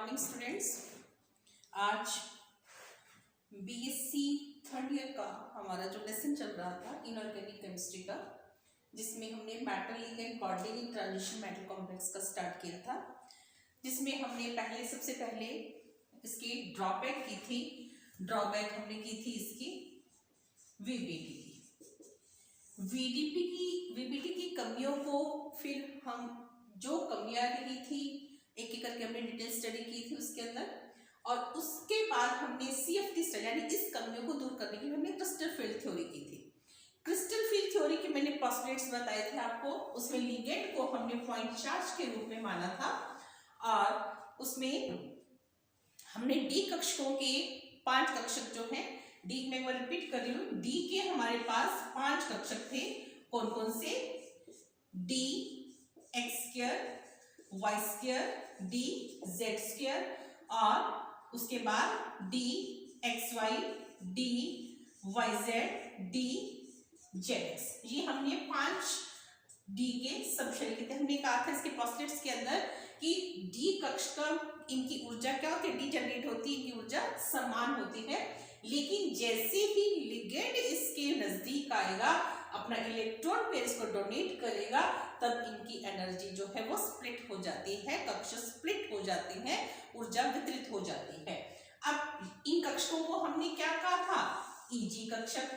Morning students. आज BSc third year का हमारा जो लेसन चल रहा था इनऑर्गेनिक केमिस्ट्री का, जिसमें हमने metal ligand coordinating transition metal complex का स्टार्ट किया था, जिसमें हमने सबसे पहले इसकी ड्रॉबैक की थी। ड्रॉबैक हमने की थी इसकी वीबीटी की कमियों को, फिर हम जो कमियां रही थी एक एक करके हमने डिटेल स्टडी की थी उसके अंदर, और उसके बाद हमने सीएफटी स्टडी यानी इस कमियों को दूर करने के लिए हमने क्रिस्टल फील्ड थ्योरी की थी। क्रिस्टल फील्ड थ्योरी के मैंने पोस्टुलेट्स बताए थे आपको। उसमें लिगेंड को हमने पॉइंट चार्ज के रूप में माना था, और उसमें हमने डी कक्षकों के 5 कक्षक जो हैं, डी में मैं रिपीट कर रही हूँ, डी के हमारे पास 5 कक्षक थे। कौन कौन से? D x square, y square, d z square, और उसके बाद d x y, d y z, d z x. ये हमने 5 डी के सब शरीर के थे। हमने कहा था इसके पोस्टुलेट्स के अंदर कि डी कक्ष का इनकी ऊर्जा क्या होती है, डी जनरेट होती है, इनकी ऊर्जा समान होती है, लेकिन जैसे ही लिगेंड इसके नजदीक आएगा, अपना इलेक्ट्रॉन पेयर इसको डोनेट करेगा, तब इनकी एनर्जी जो है वो स्प्लिट हो जाती है, कक्ष स्प्लिट हो जाती है, ऊर्जा वितरित हो जाती है। अब इन कक्षकों को हमने क्या कहा था? ईजी कक्षक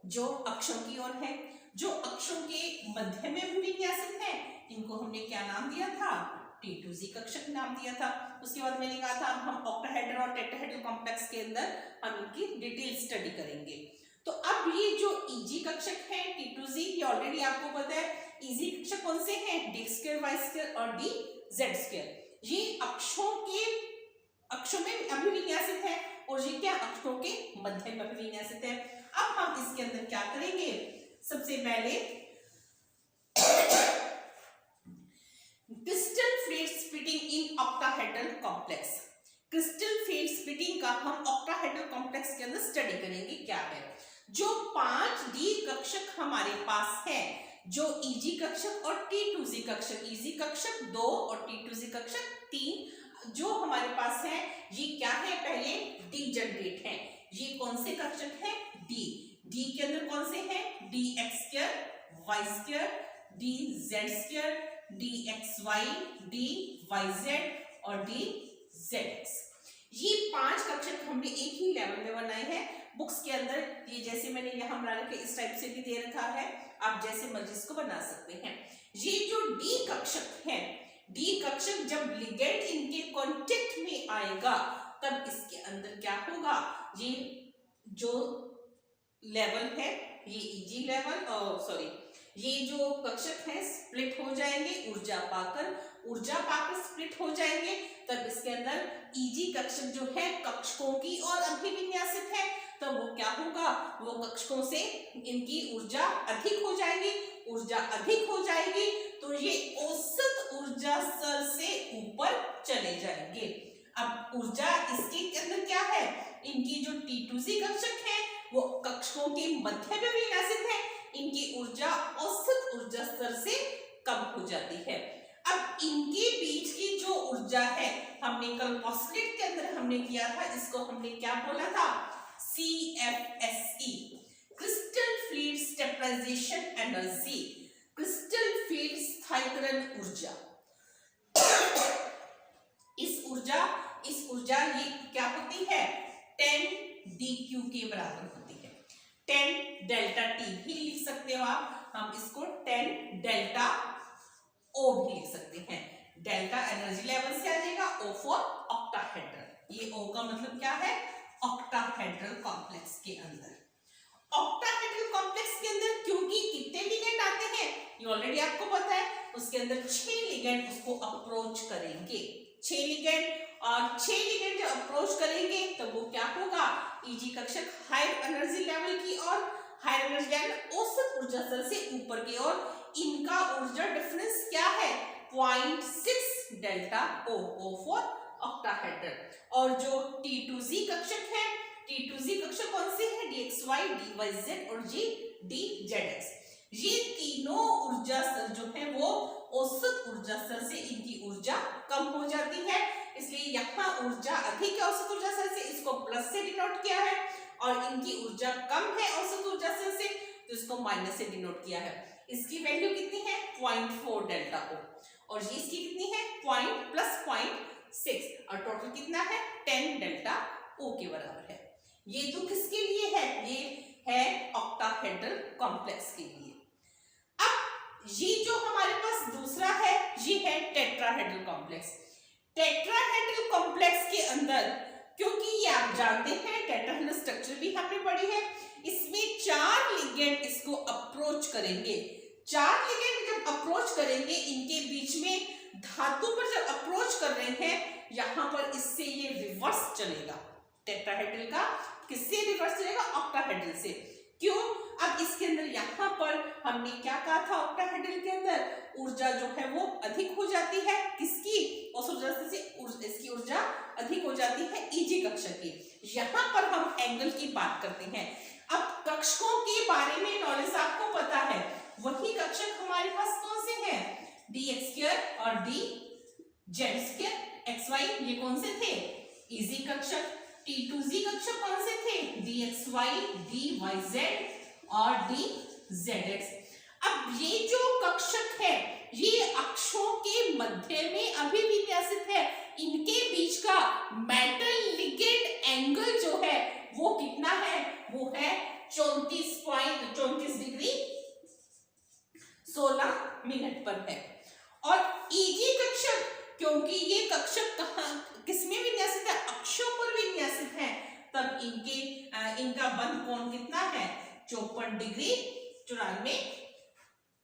जो अक्षों की ओर है, जो अक्षों के मध्य में भी विन्यासित है, इनको हमने क्या नाम दिया था? T2Z कक्षक नाम दिया था। उसके बाद मैंने कहा था हम ऑक्टाहेड्रल और टेट्राहेड्रल कॉम्प्लेक्स के अंदर हम इनकी डिटेल स्टडी करेंगे। तो अब ये जो ईजी कक्षक है T2Z, ये ऑलरेडी आपको पता है। ईजी कक्षक कौन से हैं? डी स्क्वायर, वाई स्क्वायर और डी जेड स्क्वायर। ये अक्षों में अभिविन्यासित है, और ये क्या अक्षों के मध्य में अभिविन्यासित है। अब हम इसके अंदर क्या करेंगे? सबसे पहले crystal field splitting in octahedral complex. Crystal field splitting का हम ऑक्टाहेड्रल कॉम्प्लेक्स के अंदर स्टडी करेंगे। क्या है? जो 5 डी कक्षक हमारे पास है, जो ईजी कक्षक और T2Z कक्षक, ईजी कक्षक 2 और T2Z कक्षक 3 जो हमारे पास है, ये क्या है? पहले डी जनरेट है। ये कौन से कक्षक है? डी के अंदर कौन से हैं? D x square, y square, d z square, d x y, d y z और डी जेड एक्स। ये 5 कक्षक हमने एक ही लेवल में बनाए हैं बुक्स के अंदर। ये जैसे मैंने यहाँ बना रखे, इस टाइप से भी दे रखा है, आप जैसे मर्जी इसको बना सकते हैं। ये जो डी कक्षक है, डी कक्षक जब लिगेंड इनके कांटेक्ट में आएगा, तब इसके अंदर क्या होगा? ये जो लेवल है, ये ईजी लेवल और ये जो कक्षक है स्प्लिट हो जाएंगे, ऊर्जा पाकर स्प्लिट हो जाएंगे। तब इसके अंदर ईजी कक्षक जो है कक्षकों की और अभिविन्यासित है, तो वो क्या होगा? वो कक्षकों से इनकी ऊर्जा अधिक हो जाएगी। ऊर्जा अधिक हो जाएगी तो ये औसत ऊर्जा स्तर से ऊपर चले जाएंगे। अब ऊर्जा इसके अंदर क्या है? इनकी जो T2Z कक्षक है वो कक्षकों के मध्य में विन्यासित है, इनकी ऊर्जा औसत ऊर्जा स्तर से कम हो जाती है। अब इनके बीच की जो ऊर्जा है, हमने कल पोस्टुलेट के अंदर हमने किया था, इसको हमने क्या बोला था? CFSE, crystal field stabilization energy, crystal field स्थायीकरण ऊर्जा। इस ऊर्जा ये क्या होती है? 10 dQ के बराबर होती है। 10 डेल्टा T भी लिख सकते हो आप, हम इसको 10 डेल्टा O भी लिख सकते हैं। डेल्टा एनर्जी लेवल से आ जाएगा, O फॉर ऑक्टाहेड्रल। ये O का मतलब क्या है? ऑक्टाहेड्रल कॉम्प्लेक्स के अंदर। ऑक्टाहेड्रल कॉम्प्लेक्स के अंदर क्योंकि कितने लिगेंड आते हैं ये ऑलरेडी आपको पता है, उसके अंदर 6 लिगेंड उसको अप्रोच करेंगे। 6 लिगेंड, और 6 लिगेंड जब अप्रोच करेंगे तो वो क्या होगा? ईजी कक्षक हायर एनर्जी लेवल की और हायर एनर्जी लेवल औसत ऊर्जा स्तर से ऊपर की ओर। इनका ऊर्जा डिफरेंस क्या है? 0.6 डेल्टा O फॉर ऑक्टाहेड्रल। और जो T2Z कक्षक है, T2Z कक्षक कौन से हैं? DXY, DYZ और DZX। ये तीनों ऊर्जा स्तर जो है वो औसत ऊर्जा स्तर से इनकी ऊर्जा कम हो जाती है। इसलिए यहाँ ऊर्जा अधिक है औसत ऊर्जा स्तर से, इसको प्लस से डिनोट किया है, और इनकी ऊर्जा कम है औसत ऊर्जा स्तर से, तो इसको माइनस से डिनोट किया है। इसकी वैल्यू कितनी है 0.4 डेल्टा O, और ये इसकी कितनी है +0.6, और टोटल कितना है 10 डेल्टा O के बराबर है। ये तो किसके लिए है, ये है ऑक्टाहेड्रल कॉम्प्लेक्स के लिए। अब ये जो हमारे पास दूसरा है ये है टेट्राहेड्रल कॉम्प्लेक्स। टेट्राहेड्रल कॉम्प्लेक्स के अंदर, क्योंकि ये आप जानते हैं टेट्राहेड्रल स्ट्रक्चर भी हमने पढ़ी है, इसमें 4 लिगेंड इसको अप्रोच करेंगे। 4 लिगेंड जब अप्रोच करेंगे, इनके बीच में धातु पर जब अप्रोच कर रहे हैं, यहां पर इससे ये रिवर्स चलेगा। टेट्राहेड्रल का किससे रिवर्स चलेगा, ऑक्टाहेड्रल से। क्यों, अब इसके अंदर यहाँ पर हमने क्या कहा था, ऑक्टाहेड्रल के अंदर ऊर्जा जो है वो अधिक हो जाती है, किसकी, उस ऊर्जा से इसकी ऊर्जा अधिक हो जाती है Eg कक्षक की। यहाँ पर हम एंगल की बात करते हैं। अब कक्षकों के बारे में नॉलेज आपको पता है, वही कक्षक हमारे पास कौन से हैं, dx² और dz², xy, ये कौन से थे, Eg कक्षक। T2z कक्षक कौन से थे, dxy, dyz और dzx। अब ये जो कक्षक है ये अक्षों के मध्य में अभिविन्यासित है। इनके बीच का मेटल लिगेंड एंगल जो है वो कितना है, वो है 34 डिग्री 16 मिनट पर है। और Eg कक्षक, क्योंकि ये कक्षक कहाँ किसमें विन्यासित है, अक्षों पर विन्यासित है, तब इनका बंध कोण कितना है 54 डिग्री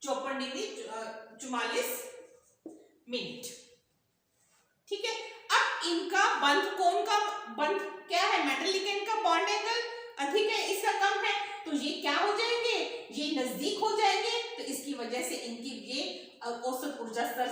44 मिनट। ठीक है, अब इनका बंध कोण का बंध क्या है, मेटल लिगेंड का बॉन्ड एंगल अधिक है, इसका कम है, तो ये क्या हो जाएंगे, ये नजदीक हो जाएंगे। तो इसकी वजह से इनकी ये औसत ऊर्जा स्तर,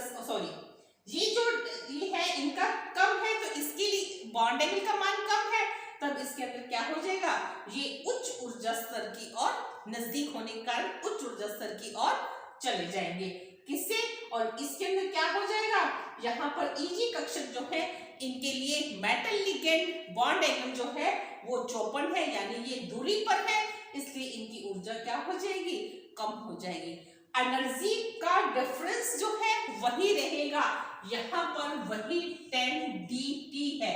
ये जो ये है इनका कम है, तो इसके लिए बॉन्ड एंगल का मान कम है, तब इसके अंदर क्या हो जाएगा, ये उच्च ऊर्जा स्तर की ओर, नजदीक होने के कारण उच्च ऊर्जा स्तर की ओर चले जाएंगे। किससे, और इसके अंदर क्या हो जाएगा, यहाँ पर Eg कक्षक जो है इनके लिए मेटल लिगेंड बॉन्ड एंगल जो है वो 54 है, यानी ये दूरी पर है, इसलिए इनकी ऊर्जा क्या हो जाएगी, कम हो जाएगी। एनर्जी का डिफरेंस जो है वही रहेगा, यहाँ पर वही 10 dt है,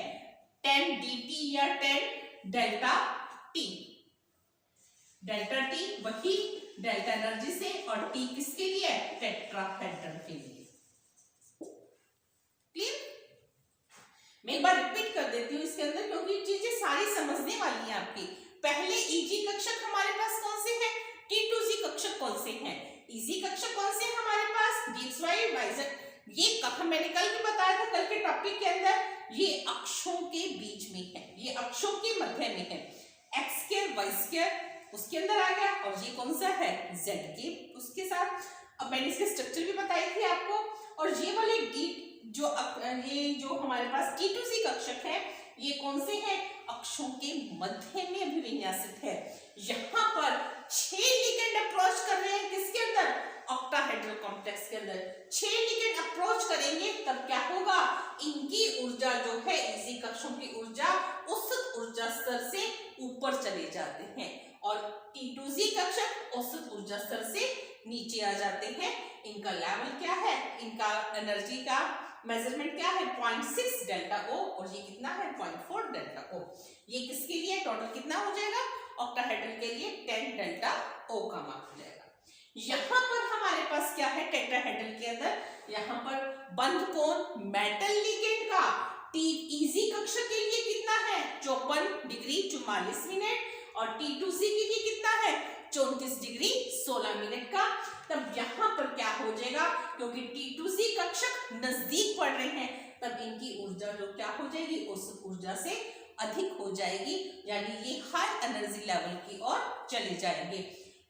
10 dt या 10 डेल्टा t। डेल्टा t वही डेल्टा एनर्जी से, और t किसके लिए, टेट्राहेड्रल के लिए। क्लियर, मैं एक बार रिपीट कर देती हूँ इसके अंदर, क्योंकि चीजें सारी समझने वाली है आपकी। पहले Eg कक्षक हमारे पास कौन से हैं, T2z कक्षक कौन से हैं, Eg कक्षक कौन से हैं हमारे पास, dxy yz। ये कहा मैंने कल भी बताया था, कल के टॉपिक के अंदर, ये अक्षों के बीच में है, ये अक्षों के मध्य में है, x² y² उसके अंदर आ गया, और ये कौन सा है z के उसके साथ। अब मैंने इसके स्ट्रक्चर भी बताई थी आपको, और ये वाले ये जो हमारे पास T2z कक्षक है, ये कौन से हैं, अक्षों के मध्य में अभिविन्यासित है। यहाँ पर 6 लिगेंड अप्रोच कर रहे हैं, किसके अंदर, ऑक्टाहेड्रल कॉम्प्लेक्स के अंदर 6 लिगेंड अप्रोच करेंगे, तब क्या होगा, इनकी ऊर्जा जो है Eg कक्षों की ऊर्जा औसत ऊर्जा स्तर से ऊपर चले जाते हैं, और T2z कक्षक औसत ऊर्जा स्तर से नीचे आ जाते हैं। इनका लेवल क्या है, इनका एनर्जी का मेजरमेंट क्या है 0.6 डेल्टा O, और ये कितना है 0.4 डेल्टा O। ये किसके लिए, टोटल कितना हो जाएगा, ऑक्टाहेड्रल के लिए 10 डेल्टा O का मान हो जाएगा। यहाँ पर हमारे पास क्या है, टेट्राहेड्रल के अंदर यहाँ पर बंध कोण मेटल लिगेंड का Eg कक्षक के लिए कितना है 54 डिग्री 44 मिनट, और T2z के लिए कितना है 34 डिग्री 16 मिनट का। तब यहाँ पर क्या हो जाएगा, क्योंकि T2z कक्षक नजदीक पड़ रहे हैं, तब इनकी ऊर्जा जो क्या हो जाएगी, उस ऊर्जा से अधिक हो जाएगी, यानी ये हाई एनर्जी लेवल की ओर चले जाएंगे।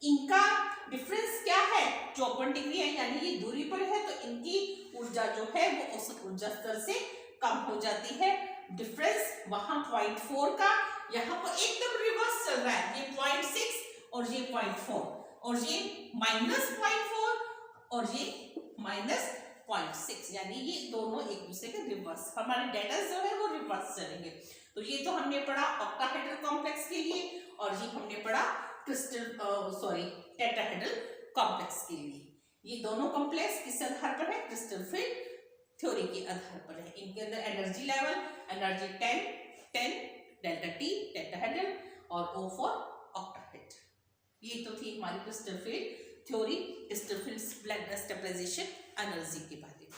इनका डिफरेंस क्या है 54 डिग्री है, यानी ये दूरी पर है, तो इनकी ऊर्जा जो है वो उस ऊर्जा स्तर से कम हो जाती है। डिफरेंस वहां 0.4 का, यहाँ पर एकदम रिवर्स चल रहा है, ये 0.6 और ये 0.4, और ये -0.4 और ये 0.6, यानी ये दोनों एक दूसरे के रिवर्स, हमारे डेटा जो है वो रिवर्स चलेंगे। तो ये तो हमने पढ़ा ऑक्टाहेड्रल कॉम्प्लेक्स के लिए, और ये हमने पढ़ा टेट्राहेड्रल कॉम्प्लेक्स के लिए। ये दोनों कॉम्प्लेक्स किस आधार पर है? क्रिस्टल फील्ड थ्योरी के आधार पर है। इनके अंदर energy level, energy 10 delta t tetrahedral और O फॉर ऑक्टाहेड्रल। ये तो थी हमारी crystal field theory, crystal field stabilization energy के बारे में।